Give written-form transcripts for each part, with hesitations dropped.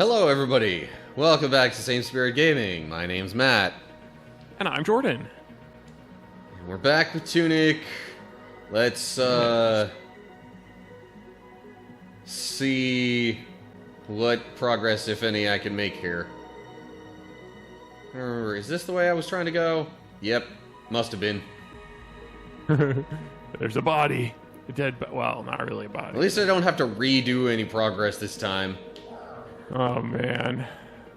Hello, everybody. Welcome back to Same Spirit Gaming. My name's Matt. And I'm Jordan. And we're back with Tunic. Let's, see what progress, if any, I can make here. Is this the way I was trying to go? Yep. Must have been. There's a body. A dead, well, not really a body. At least I don't have to redo any progress this time. Oh, man.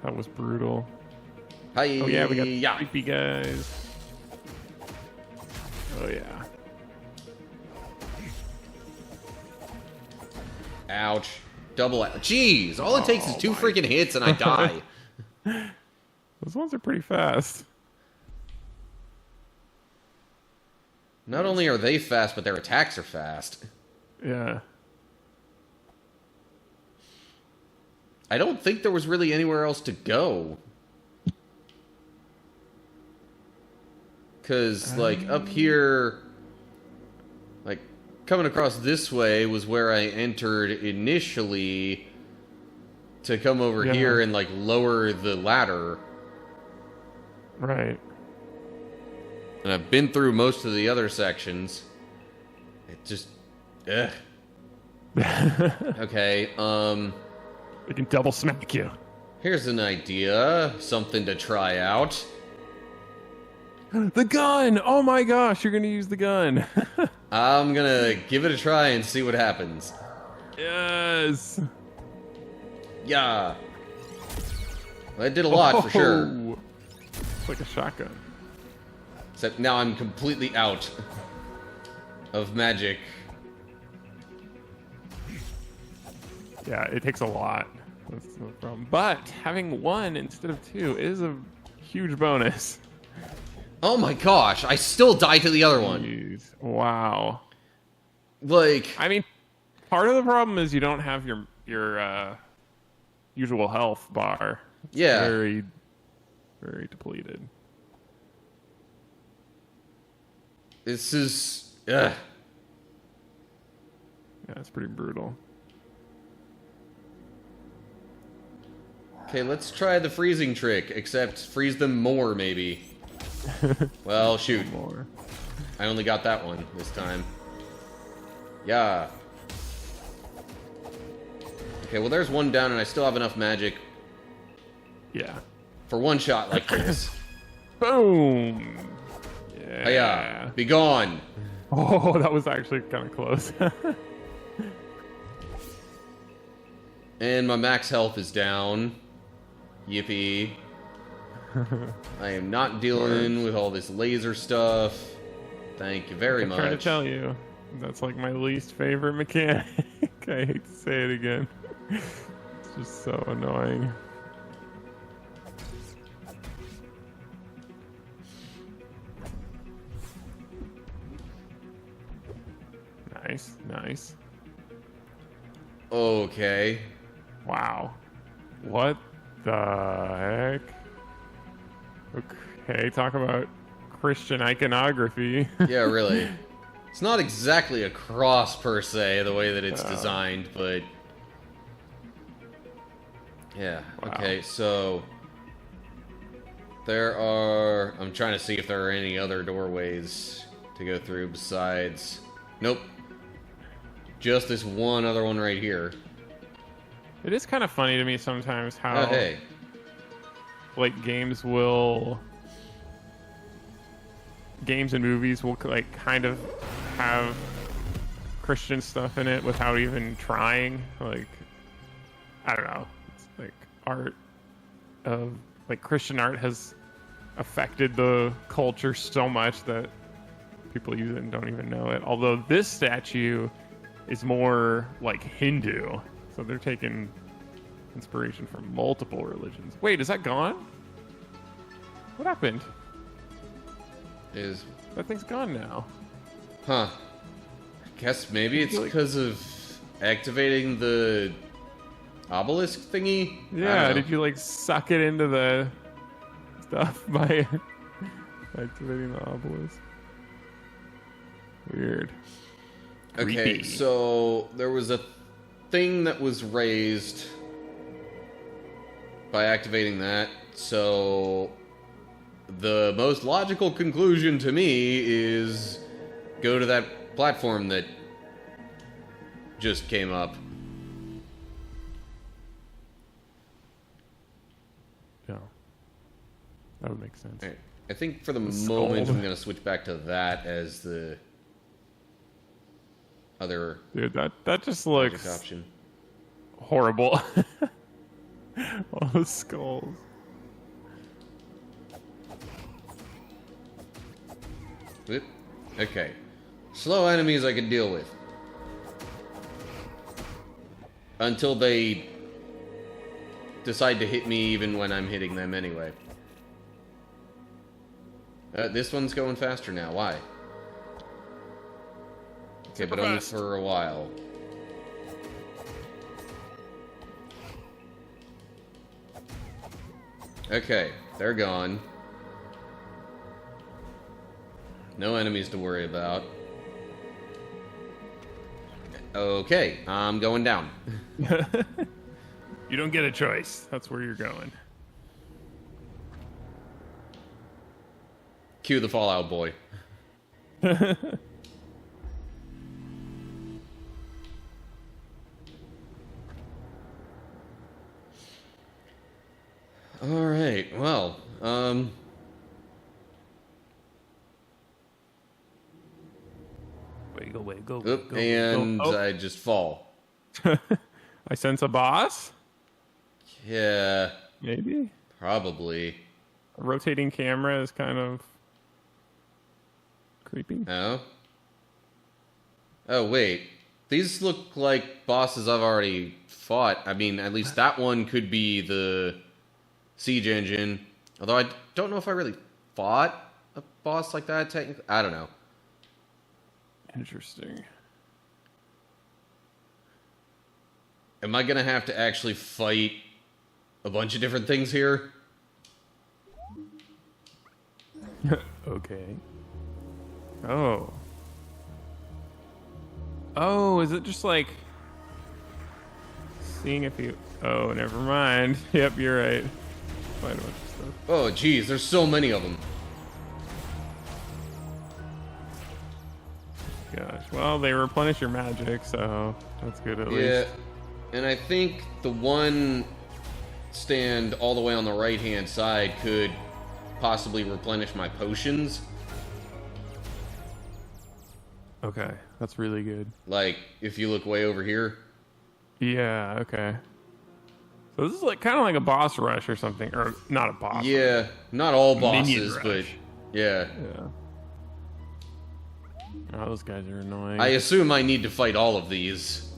That was brutal. Hi. Oh, yeah, we got creepy guys. Oh, yeah. Ouch. Double out. Jeez, all it takes is two freaking hits and I die. Those ones are pretty fast. Not only are they fast, but their attacks are fast. Yeah. I don't think there was really anywhere else to go. Because, like, up here, like, coming across this way was where I entered initially to come over here and, like, lower the ladder. Right. And I've been through most of the other sections. It just... ugh. Okay, We can double smack you. here's an idea. Something to try out. The gun! Oh my gosh, you're gonna use the gun. I'm gonna give it a try and see what happens. Yes! Yeah. Well, it did a lot, for sure. It's like a shotgun. Except now I'm completely out of magic. Yeah, it takes a lot. That's no problem. But having one instead of two is a huge bonus. Oh my gosh, I still die to the other one. Jeez. Wow. Like, I mean, part of the problem is you don't have your usual health bar. It's yeah. very, very depleted. This is... ugh. Yeah, it's pretty brutal. Okay, let's try the freezing trick, except freeze them more, maybe. Well, shoot. More. I only got that one this time. Yeah. Okay, well there's one down and I still have enough magic Yeah. for one shot like this. Boom! Yeah. Yeah. Be gone. Oh, that was actually kind of close. And my max health is down. Yippee. I am not dealing with all this laser stuff. Thank you very much. I'm trying to tell you, that's like my least favorite mechanic. I hate to say it again. It's just so annoying. Nice, nice. Okay. Wow. What the heck? Okay, talk about Christian iconography. Yeah, really. It's not exactly a cross per se, the way that it's designed, but... yeah, Wow. okay, so... there are... I'm trying to see if there are any other doorways to go through besides... nope. Just this one other one right here. It is kind of funny to me sometimes how... oh, hey. like games and movies will like kind of have Christian stuff in it without even trying. Like, I don't know. It's like art of like Christian art has affected the culture so much that people use it and don't even know it. Although this statue is more like Hindu, so they're taking inspiration from multiple religions. Wait, is that gone? What happened? That thing's gone now. Huh. I guess maybe it's because of activating the obelisk thingy? Yeah, did you like suck it into the stuff by activating the obelisk? Weird. Okay, Creepy. so there was a thing that was raised by activating that. So the most logical conclusion to me is go to that platform that just came up. Yeah. That would make sense. Right. I think for the moment I'm going to switch back to that as the other Dude, that just looks option. horrible. All those skulls. Oop. Okay. Slow enemies I can deal with. Until they decide to hit me even when I'm hitting them anyway. This one's going faster now. Why? Okay, but only for a while. Okay, they're gone. No enemies to worry about. Okay, I'm going down. You don't get a choice. That's where you're going. Cue the Fallout Boy. All right. Well, Go. oop, and go. Oh. I just fall. I sense a boss? Yeah, Maybe? probably. A rotating camera is kind of creepy. Oh. Oh, wait. These look like bosses I've already fought. I mean, at least that one could be the siege engine. Although I don't know if I really fought a boss like that, technically. I don't know. Interesting. Am I going to have to actually fight a bunch of different things here? Okay. Oh. Oh, is it just like seeing if you... Oh, never mind. Yep, you're right. Find a bunch of stuff. Oh, geez, there's so many of them. Gosh. Well, they replenish your magic, so that's good at least. Yeah, and I think the one stand all the way on the right-hand side could possibly replenish my potions. Okay, that's really good. Like, if you look way over here. Yeah, okay. So this is like kind of like a boss rush or something, or not a boss. Yeah, not all Minion bosses, rush. but yeah. Yeah. Oh, those guys are annoying. I assume I need to fight all of these.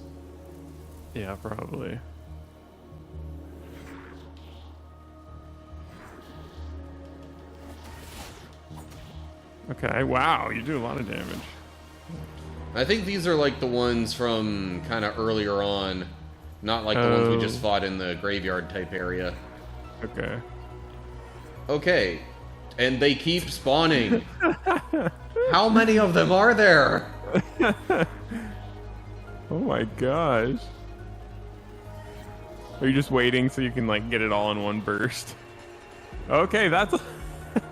Yeah, probably. Okay, wow, you do a lot of damage. I think these are like the ones from kind of earlier on, not like the ones we just fought in the graveyard type area. Okay. Okay, and they keep spawning. How many of them are there? Oh my gosh. Are you just waiting so you can like get it all in one burst? Okay, that's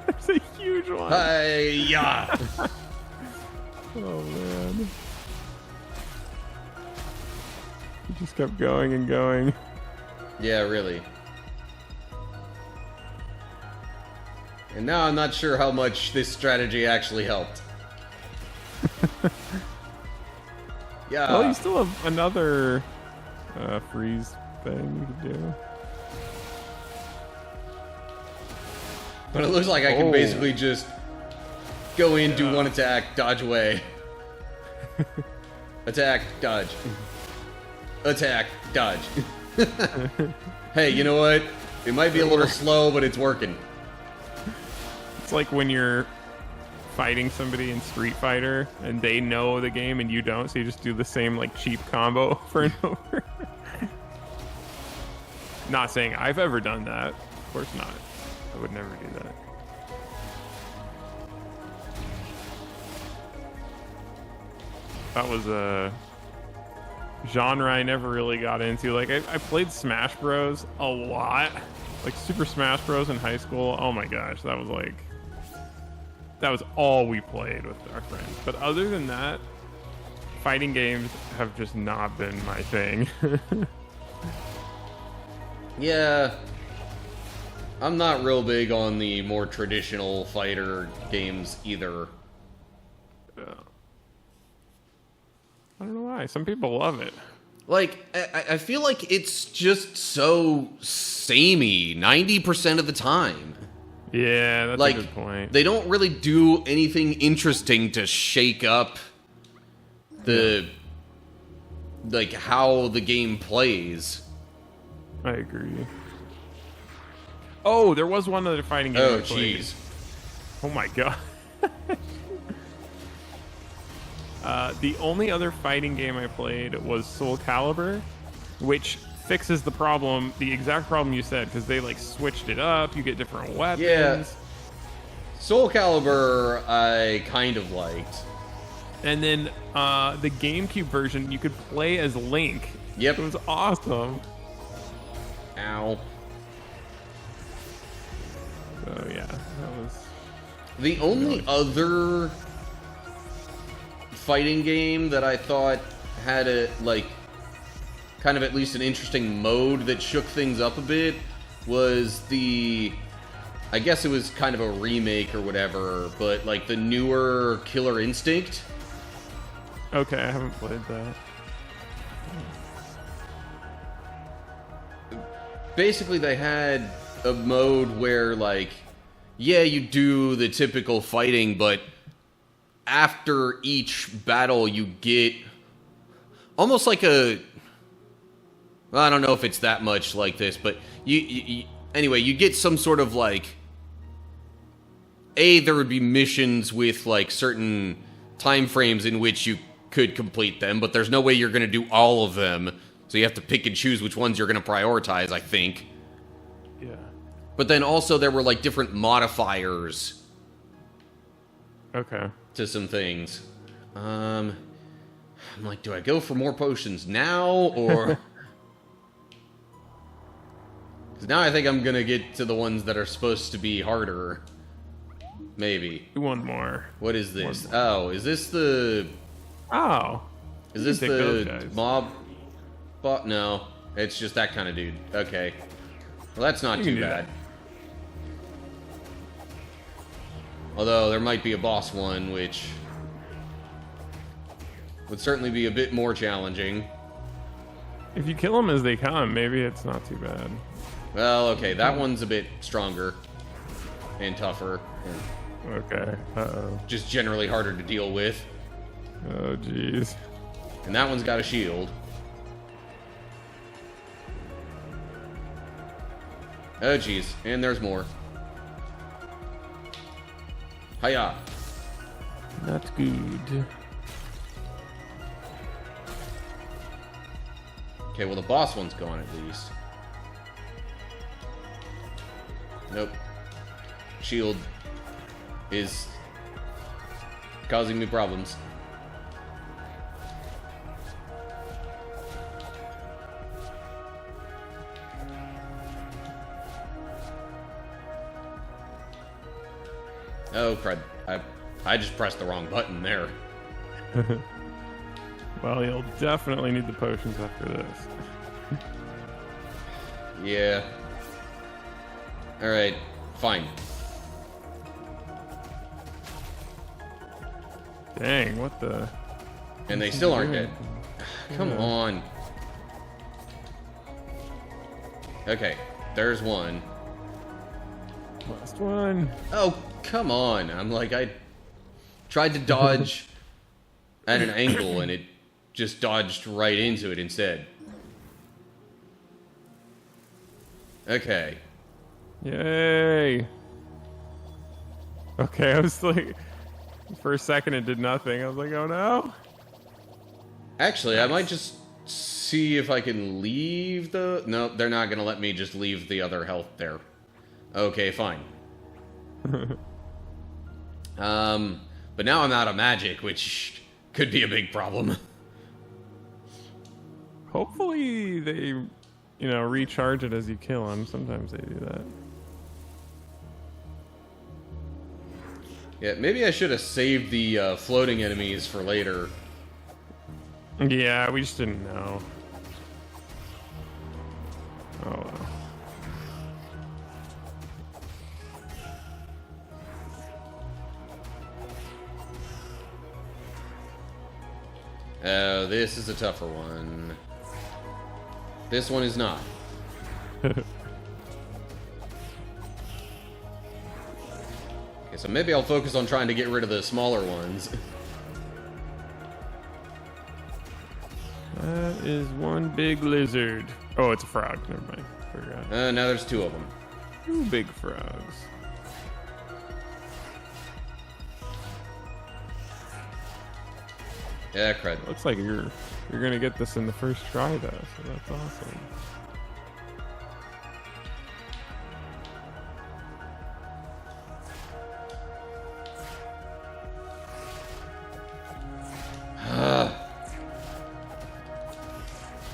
that's a huge one. Yeah. Oh man. You just kept going and going. Yeah, really. And now I'm not sure how much this strategy actually helped. Yeah. Well, you still have another freeze thing you could do. But it looks like I can basically just go in, do one attack, dodge away. Attack, dodge. Attack, dodge. Hey, you know what? It might be a little slow, but it's working. It's like when you're fighting somebody in Street Fighter and they know the game and you don't, so you just do the same like cheap combo over and over. Not saying I've ever done that. Of course not. I would never do that. That was genre I never really got into. Like, I played Smash Bros. A lot. Like, Super Smash Bros. In high school. Oh my gosh, that was like... That was all we played with our friends. But other than that, fighting games have just not been my thing. Yeah. I'm not real big on the more traditional fighter games either. Yeah. I don't know why. Some people love it. Like, I feel like it's just so samey 90% of the time. Yeah, that's Like, a good point. they don't really do anything interesting to shake up the... like, how the game plays. I agree. Oh, there was one other fighting game Oh, I played. jeez. Oh my god. The only other fighting game I played was Soul Calibur, which fixes the problem, the exact problem you said, because they like switched it up. You get different weapons. Yeah. Soul Calibur, I kind of liked. And then the GameCube version, you could play as Link. Yep. It was awesome. Ow. So yeah, that was... The only other fighting game that I thought had a, like, kind of at least an interesting mode that shook things up a bit was the... I guess it was kind of a remake or whatever, but, like, the newer Killer Instinct. Okay, I haven't played that. Basically, they had a mode where, like, yeah, you do the typical fighting, but after each battle, you get almost like a... Well, I don't know if it's that much like this, but anyway, you get some sort of, like... there would be missions with, like, certain time frames in which you could complete them, but there's no way you're going to do all of them. So you have to pick and choose which ones you're going to prioritize, I think. Yeah. But then also there were, like, different modifiers Okay. to some things. I'm like, do I go for more potions now, or... Because now I think I'm going to get to the ones that are supposed to be harder. Maybe. One more. What is this? Oh, is this the... Oh. Is this You can take those the guys. mob... But no, it's just that kind of dude. Okay. Well, that's not You can too do bad. that. Although, there might be a boss one, which... would certainly be a bit more challenging. If you kill them as they come, maybe it's not too bad. Well, okay, that one's a bit stronger. And tougher. And Okay. Uh-oh. just generally harder to deal with. Oh, jeez. And that one's got a shield. Oh, jeez. And there's more. Hiya. Not good. Okay, well, the boss one's gone at least. Nope. Shield is causing me problems. Oh, crud. I just pressed the wrong button there. Well, you'll definitely need the potions after this. Yeah. Alright, fine. Dang, what the... And they still aren't dead. Come on. Okay, there's one. Last one. Oh, come on. I'm like, I tried to dodge at an angle and it just dodged right into it instead. Okay. Yay. Okay, I was like... For a second, it did nothing. I was like, oh no. Actually, I might just see if I can leave the... No, they're not going to let me just leave the other health there. Okay, fine. But now I'm out of magic, which could be a big problem. Hopefully they, recharge it as you kill them. Sometimes they do that. Yeah, maybe I should have saved the floating enemies for later. Yeah, we just didn't know. Oh, well. Oh, this is a tougher one. This one is not. Okay, so maybe I'll focus on trying to get rid of the smaller ones. That is one big lizard. Oh, it's a frog. Never mind. Forgot. Now there's 2 of them. 2 big frogs. Yeah, crud. Looks like you're gonna get this in the first try though, so that's awesome.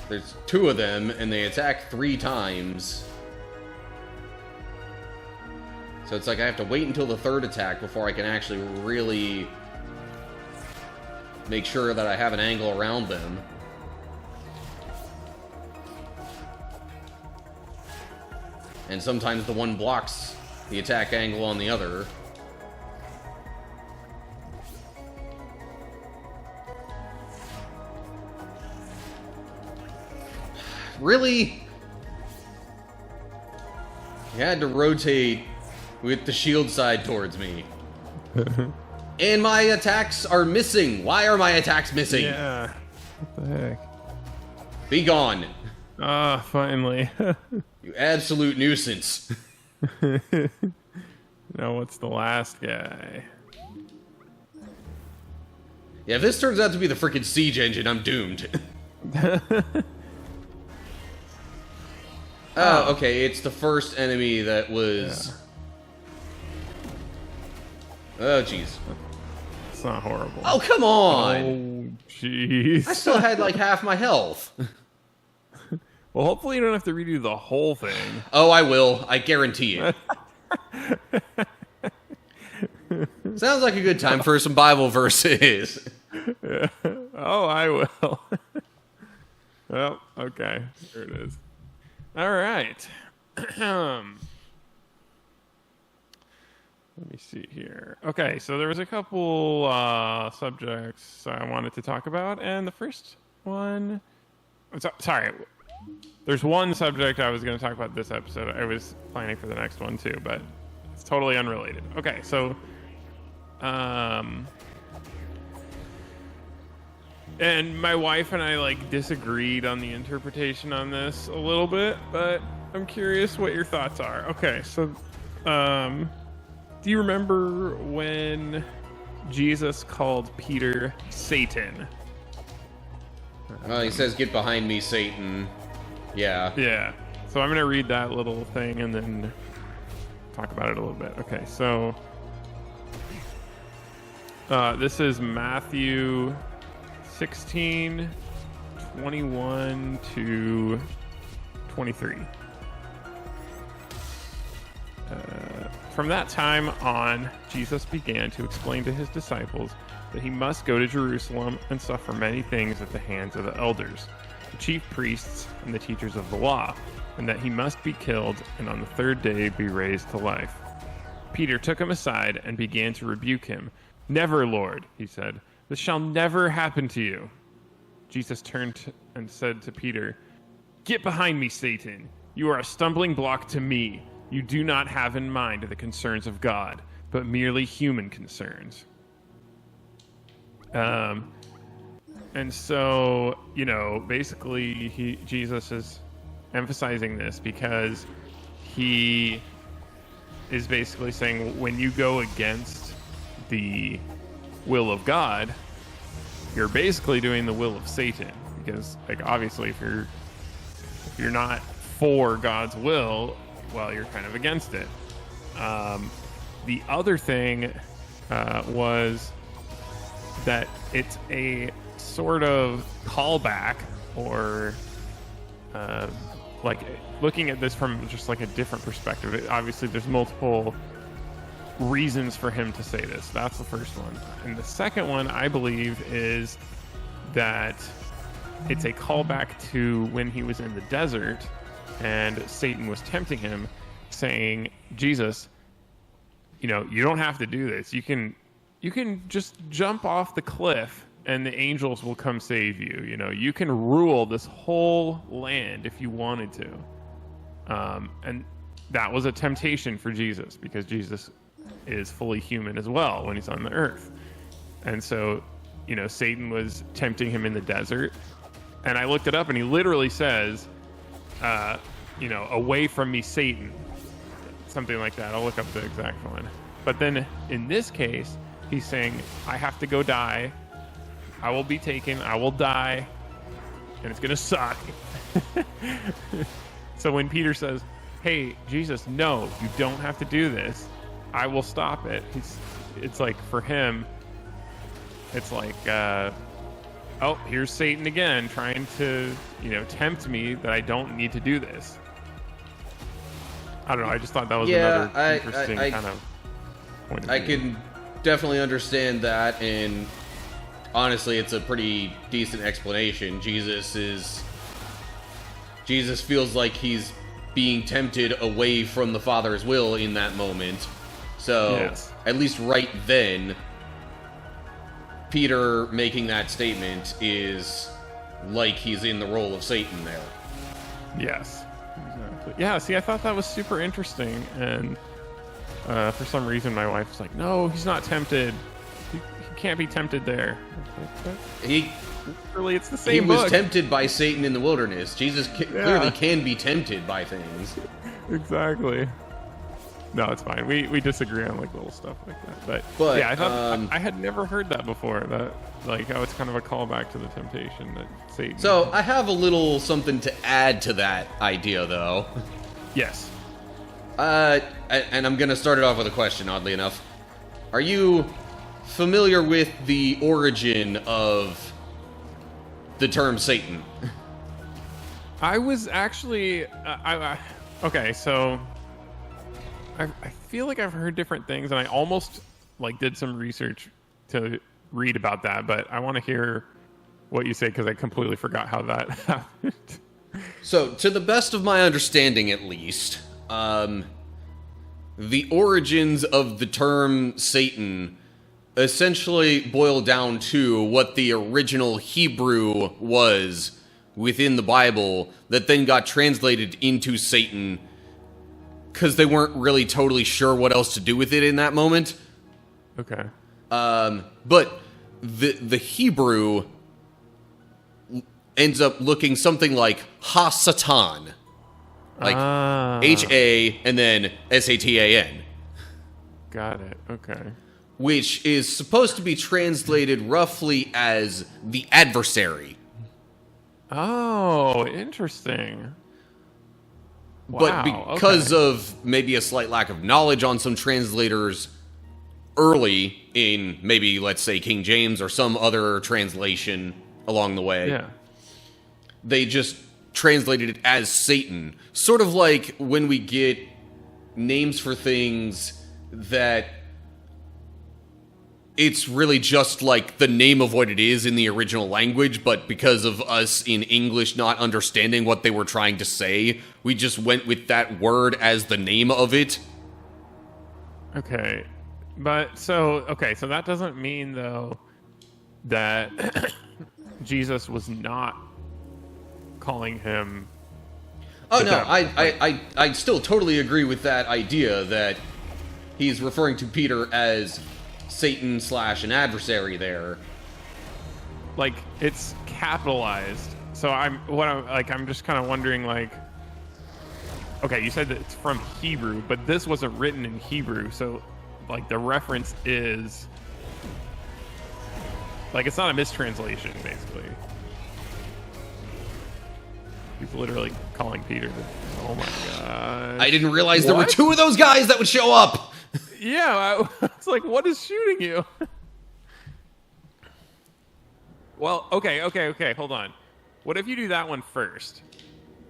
There's 2 of them, and they attack 3 times. So it's like I have to wait until the 3rd attack before I can actually really make sure that I have an angle around them. And sometimes the one blocks the attack angle on the other. Really? You had to rotate with the shield side towards me. And my attacks are missing. Why are my attacks missing? Yeah. What the heck? Be gone. Ah, finally. You absolute nuisance. Now what's the last guy? Yeah, if this turns out to be the freaking siege engine, I'm doomed. Oh, okay, it's the first enemy that was... Yeah. Oh, jeez. It's not horrible. Oh, come on! Oh, jeez. I still had like half my health. Well, hopefully you don't have to redo the whole thing. Oh, I will. I guarantee it. Sounds like a good time for some Bible verses. Yeah. Oh, I will. Well, okay. There it is. All right. Let me see here. Okay, so there was a couple subjects I wanted to talk about, and the first one... Sorry. There's one subject I was going to talk about this episode. I was planning for the next one, too, but it's totally unrelated. Okay, so... And my wife and I disagreed on the interpretation on this a little bit, but I'm curious what your thoughts are. Okay, so do you remember when Jesus called Peter Satan? Well, he says, "Get behind me, Satan." Yeah. Yeah. So I'm going to read that little thing and then talk about it a little bit. Okay, so this is Matthew 16:21 to 23. From that time on, Jesus began to explain to his disciples that he must go to Jerusalem and suffer many things at the hands of the elders, the chief priests, and the teachers of the law, and that he must be killed and on the 3rd day be raised to life. Peter took him aside and began to rebuke him. "Never, Lord," he said. "This shall never happen to you." Jesus turned and said to Peter, "Get behind me, Satan. You are a stumbling block to me. You do not have in mind the concerns of God, but merely human concerns." And so, basically Jesus is emphasizing this because he is basically saying when you go against the will of God, you're basically doing the will of Satan, because obviously if you're not for God's will, well, you're kind of against it. The other thing was that it's a sort of callback or like looking at this from just like a different perspective. Obviously, there's multiple reasons for him to say this. That's the first one. And the second one, I believe, is that it's a callback to when he was in the desert and Satan was tempting him, saying, Jesus, you don't have to do this. You can just jump off the cliff and the angels will come save you. You can rule this whole land if you wanted to. And that was a temptation for Jesus, because Jesus is fully human as well when he's on the earth. And so, Satan was tempting him in the desert. And I looked it up, and he literally says, away from me, Satan. Something like that. I'll look up the exact one. But then in this case, he's saying, I have to go die. I will be taken. I will die. And it's going to suck. So when Peter says, hey, Jesus, no, you don't have to do this. I will stop it. It's like, for him, it's like, oh, here's Satan again trying to, tempt me that I don't need to do this. I don't know. I just thought that was another interesting kind of point of view. I can definitely understand that, and honestly, it's a pretty decent explanation. Jesus feels like he's being tempted away from the Father's will in that moment. So, yes. At least right then, Peter making that statement is like he's in the role of Satan there. Yes, exactly. Yeah, see, I thought that was super interesting, and for some reason my wife's like, no, he's not tempted. He can't be tempted there. Really, it's the same book. He was tempted by Satan in the wilderness. Jesus clearly can be tempted by things. Exactly. No, it's fine. We disagree on like little stuff like that. But yeah, I thought I had never heard that before. That how it's kind of a callback to the temptation that Satan. So I have a little something to add to that idea, though. Yes. And I'm gonna start it off with a question. Oddly enough, are you familiar with the origin of the term Satan? I was actually okay. So I feel like I've heard different things, and I almost did some research to read about that, but I want to hear what you say, because I completely forgot how that happened. So, to the best of my understanding, at least, the origins of the term Satan essentially boil down to what the original Hebrew was within the Bible that then got translated into Satan, because they weren't really totally sure what else to do with it in that moment. Okay. But the Hebrew ends up looking something like Ha-Satan. Like H-A and then S-A-T-A-N. Got it. Okay. Which is supposed to be translated roughly as the adversary. Oh, interesting. But because of maybe a slight lack of knowledge on some translators early in maybe, let's say, King James or some other translation along the way, they just translated it as Satan. Sort of like when we get names for things that it's really just like the name of what it is in the original language, but because of us in English not understanding what they were trying to say, we just went with that word as the name of it. Okay. But so that doesn't mean, though, that Jesus was not calling him. Oh, no, I still totally agree with that idea that he's referring to Peter as Satan / an adversary there. Like, it's capitalized. So I'm just kind of wondering, okay, you said that it's from Hebrew, but this wasn't written in Hebrew, so the reference is it's not a mistranslation, basically. He's literally calling Peter oh my god. I didn't realize there were two of those guys that would show up. Yeah, it's like, what is shooting you? Well, okay, hold on. What if you do that one first?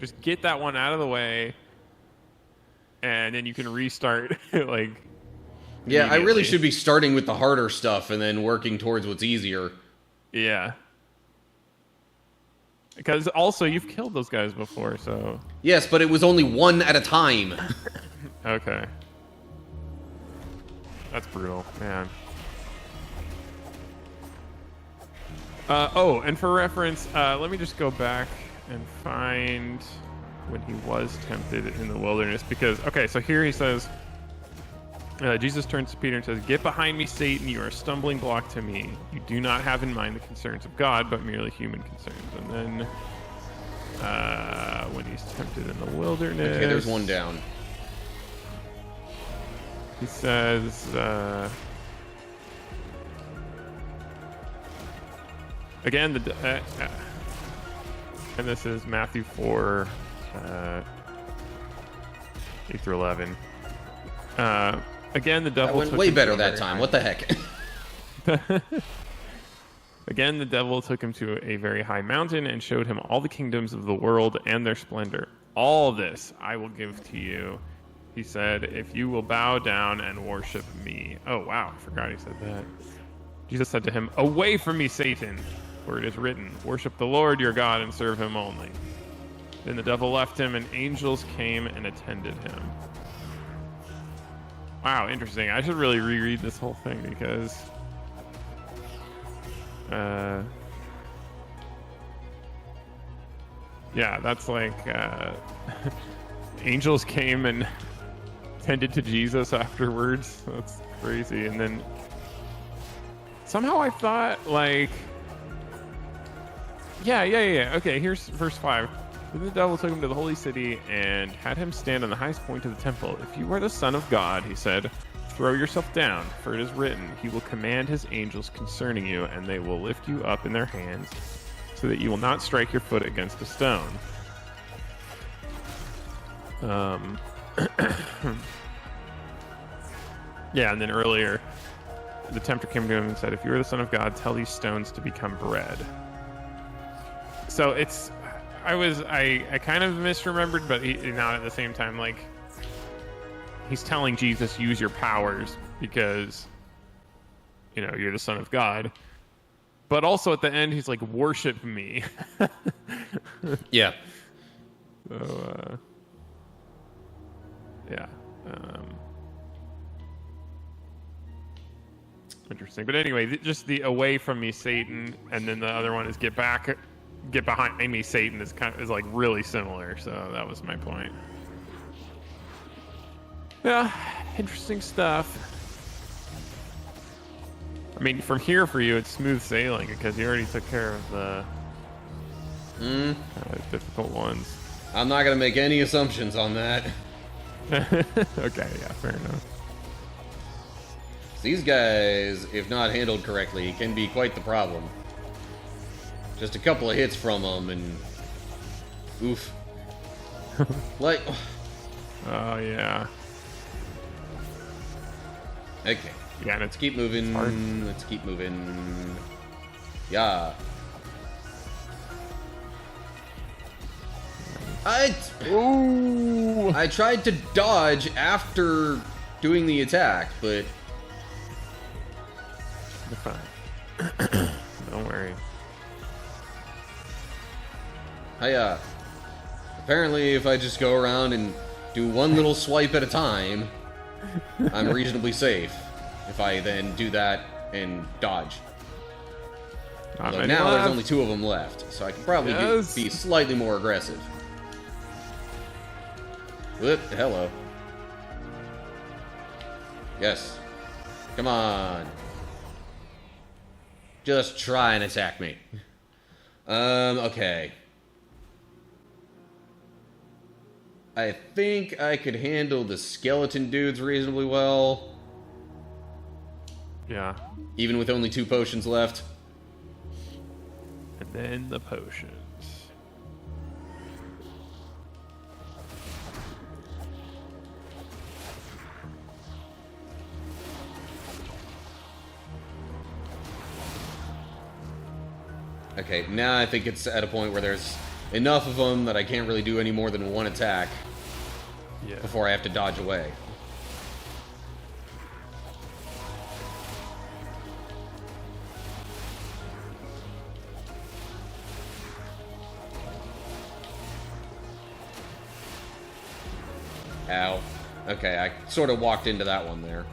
Just get that one out of the way, and then you can restart, like... Yeah, I really should be starting with the harder stuff and then working towards what's easier. Yeah. Because also, you've killed those guys before, so... Yes, but it was only one at a time. Okay. That's brutal, man. Oh, and for reference, let me just go back and find when he was tempted in the wilderness. Because, okay, so here he says, Jesus turns to Peter and says, "Get behind me, Satan, you are a stumbling block to me. You do not have in mind the concerns of God, but merely human concerns." And then, when he's tempted in the wilderness... Okay, there's one down. He says, again, and this is Matthew 4, 8 through 11. Again, the devil That went took way him better to a that very time. high- What the heck? Again, the devil took him to a very high mountain and showed him all the kingdoms of the world and their splendor. All this I will give to you, he said, if you will bow down and worship me. Oh, wow. I forgot he said that. Jesus said to him, "Away from me, Satan, for it is written, worship the Lord your God and serve him only." Then the devil left him, and angels came and attended him. Wow, interesting. I should really reread this whole thing because... yeah, that's like... angels came and tended to Jesus afterwards. That's crazy. And then... somehow I thought, like... Yeah. Okay, here's verse 5. Then the devil took him to the holy city and had him stand on the highest point of the temple. "If you are the Son of God," he said, "throw yourself down, for it is written, he will command his angels concerning you, and they will lift you up in their hands, so that you will not strike your foot against a stone." Yeah, and then earlier, the tempter came to him and said, "If you are the Son of God, tell these stones to become bread." So it's... I kind of misremembered, but not at the same time. Like, he's telling Jesus, use your powers because, you know, you're the Son of God. But also at the end, he's like, worship me. Yeah. So, yeah. Interesting. But anyway, just the "away from me, Satan," and then the other one is "get behind me, Satan" is like really similar. So that was my point. Yeah, interesting stuff. I mean, from here for you, it's smooth sailing because you already took care of the difficult ones. I'm not going to make any assumptions on that. Okay, yeah, fair enough. These guys, if not handled correctly, can be quite the problem. Just a couple of hits from them and... oof. Like... Oh, yeah. Okay. Yeah, and Let's keep moving. hard. Let's keep moving. Yeah. Ooh! I tried to dodge after doing the attack, but... You're fine. Don't worry. Apparently, if I just go around and do one little swipe at a time, I'm reasonably safe. If I then do that and dodge. Although now there's only 2 of them left, so I can probably be slightly more aggressive. Whoop, hello. Yes. Come on. Just try and attack me. Okay. I think I could handle the skeleton dudes reasonably well. Yeah. Even with only 2 potions left. And then the potions. Okay, now I think it's at a point where there's enough of them that I can't really do any more than one attack Yeah. before I have to dodge away. Ow. Okay, I sort of walked into that one there.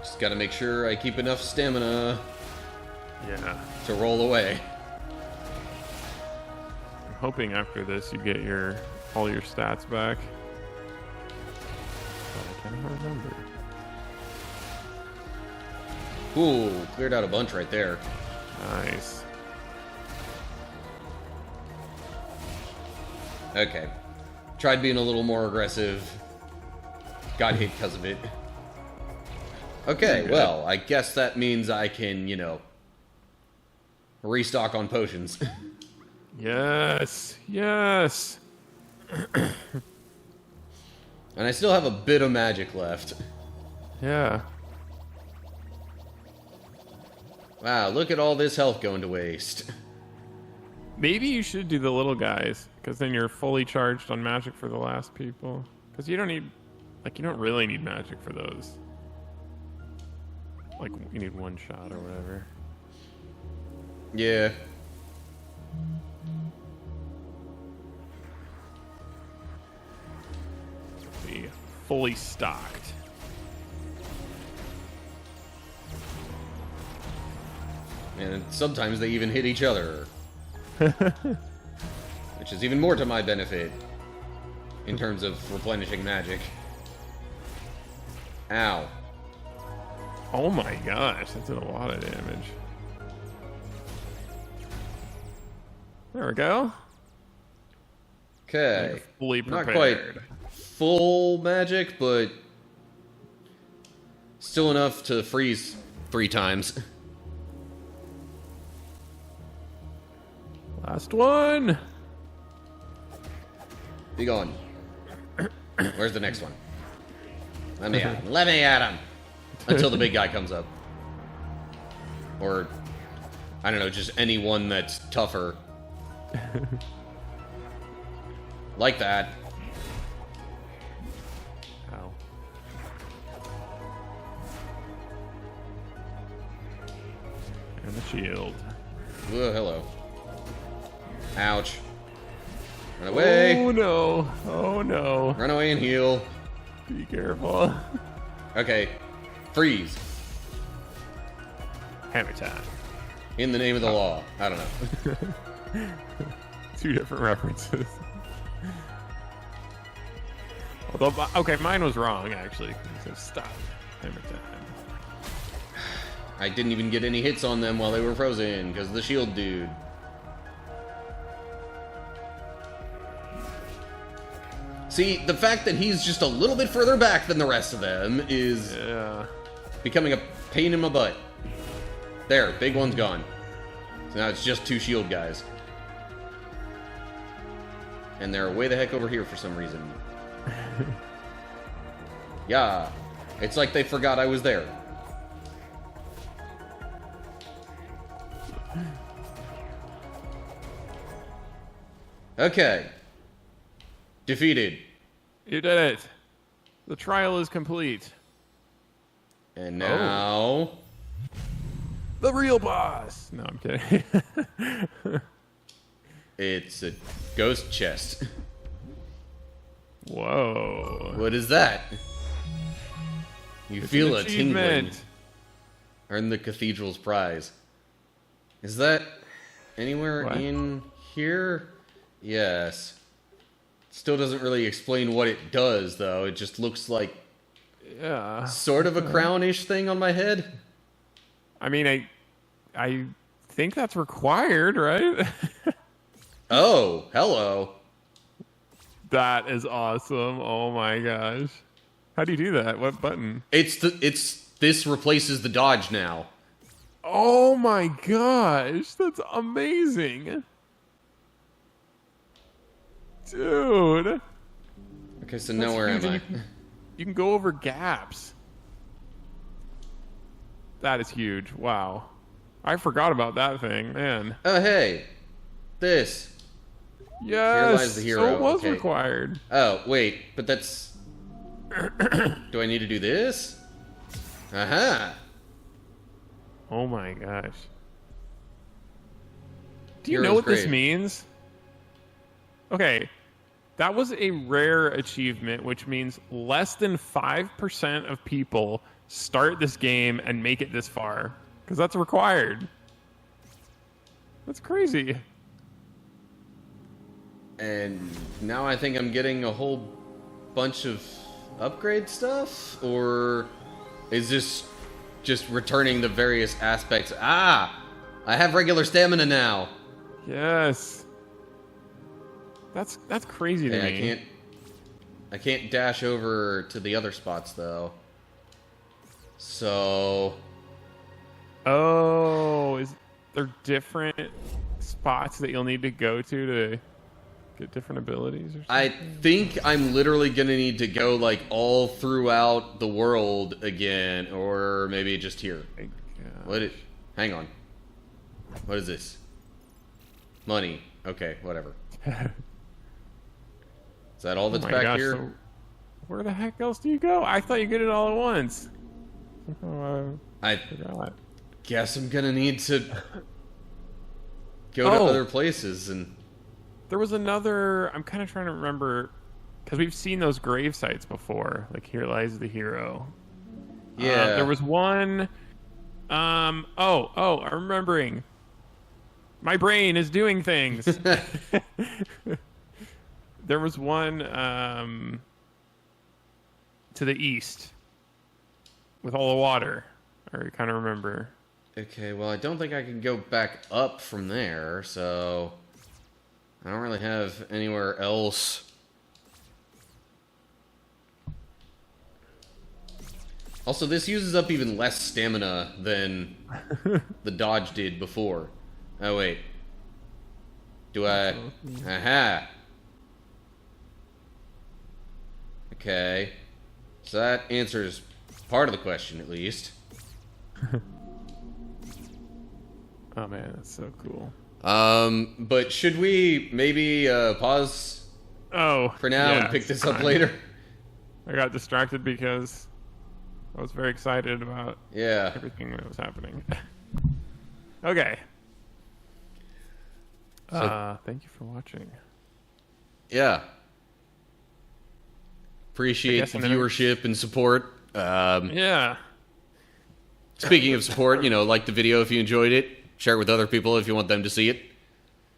Just gotta make sure I keep enough stamina Yeah. to roll away. I'm hoping after this you get all your stats back. But I cannot remember. Ooh, cleared out a bunch right there. Nice. Okay. Tried being a little more aggressive. Got hit because of it. Okay, well, I guess that means I can, restock on potions. Yes. Yes. And I still have a bit of magic left. Yeah. Wow, look at all this health going to waste. Maybe you should do the little guys, because then you're fully charged on magic for the last people. Because you don't really need magic for those. Like, you need one shot or whatever. Yeah. Be fully stocked. And sometimes they even hit each other. Which is even more to my benefit in terms of replenishing magic. Ow. Oh my gosh, that did a lot of damage. There we go. Okay. You're fully Not prepared. quite full magic, but still enough to freeze 3 times. Last one. Be gone. Where's the next one? Let me at him. Let me at him. Until the big guy comes up. Or, I don't know, just anyone that's tougher. Like that. Ow. And the shield. Oh, hello. Ouch. Run away. Oh no. Oh no. Run away and heal. Be careful. Okay. Freeze. Hammer time. In the name of the law. I don't know. 2 different references. Although, okay, mine was wrong actually. It says stop. Hammer time. I didn't even get any hits on them while they were frozen because of the shield dude. See, the fact that he's just a little bit further back than the rest of them is becoming a pain in my butt. There, big one's gone. So now it's just 2 shield guys. And they're way the heck over here for some reason. Yeah, it's like they forgot I was there. Okay. Defeated. You did it. The trial is complete. And now... The real boss. No, I'm kidding. It's a ghost chest. Whoa. What is that? You It's feel an a tingling. achievement. Earn the Cathedral's prize. Is that anywhere What? in here? Yes. Still doesn't really explain what it does, though. It just looks like Yeah. sort of a crownish thing on my head. I mean, I think that's required, right? Oh, hello. That is awesome. Oh my gosh. How do you do that? What button? This replaces the dodge now. Oh my gosh, that's amazing. Dude. Okay, so now where am I? You can go over gaps. That is huge. Wow. I forgot about that thing, man. Oh, hey. This. Yes. Here lies the hero. So it was okay. required. Oh, wait. But that's... Do I need to do this? Aha. Oh my gosh. Do you Hero's know what this grave. means? Okay. That was a rare achievement, which means less than 5% of people start this game and make it this far. Because that's required. That's crazy. And now I think I'm getting a whole bunch of upgrade stuff? Or is this just returning the various aspects? Ah! I have regular stamina now. Yes. That's crazy to me. I can't dash over to the other spots though. So Oh, is there different spots that you'll need to go to get different abilities or something? I think I'm literally gonna need to go like all throughout the world again, or maybe just here. Hang on. What is this? Money. Okay, whatever. Is that all that's Oh my back gosh, here? so where the heck else do you go? I thought you get it all at once. Oh, I forgot. guess I'm gonna need to go to other places and... There was another... I'm kind of trying to remember... Because we've seen those grave sites before. Like, here lies the hero. Yeah. There was one... I'm remembering. My brain is doing things. There was one to the east with all the water. I kind of remember. Okay, well, I don't think I can go back up from there, so... I don't really have anywhere else. Also, this uses up even less stamina than the dodge did before. Oh, wait. Do I... Aha! Okay. So that answers part of the question, at least. Oh man, that's so cool. But should we maybe pause for now and pick this up later? I got distracted because I was very excited about everything that was happening. Okay. Thank you for watching. Yeah. Appreciate the viewership and support. Yeah. Speaking of support, like the video if you enjoyed it. Share it with other people if you want them to see it.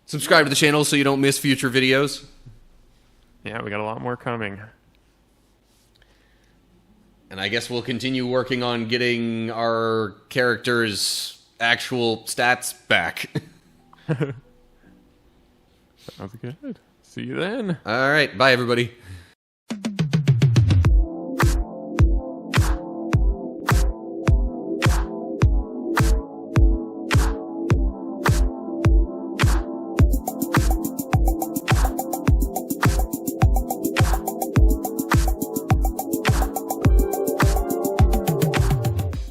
Subscribe to the channel so you don't miss future videos. Yeah, we got a lot more coming. And I guess we'll continue working on getting our characters' actual stats back. Sounds good. See you then. All right. Bye, everybody.